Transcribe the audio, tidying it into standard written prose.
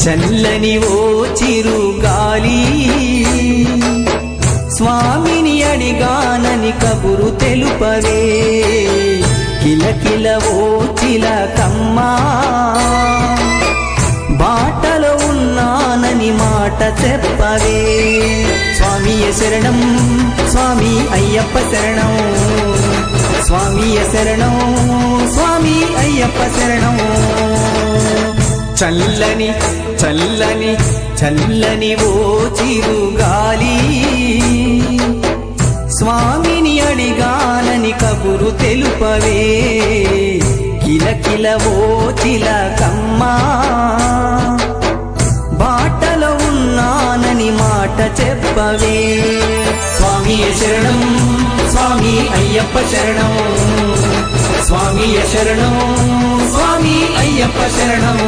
చల్లని ఓ చిరుగాలి స్వామిని అడిగానని కబురు తెలుపవే కిలకిల ఓ చిలకమ్మా బాటలో ఉన్నానని మాట చెప్పవే స్వామియ శరణం స్వామి అయ్యప్ప శరణం స్వామియ శరణం స్వామి అయ్యప్ప శరణం చల్లని చల్లని చల్లని ఓ చిరుగాలి స్వామిని అడిగానని కబురు తెలుపవే కిలకిల ఓ చిలకమ్మా బాటలో ఉన్నానని మాట చెప్పవే స్వామియ శరణం స్వామి అయ్యప్ప శరణం స్వామియ శరణం స్వామి అయ్యప్ప శరణం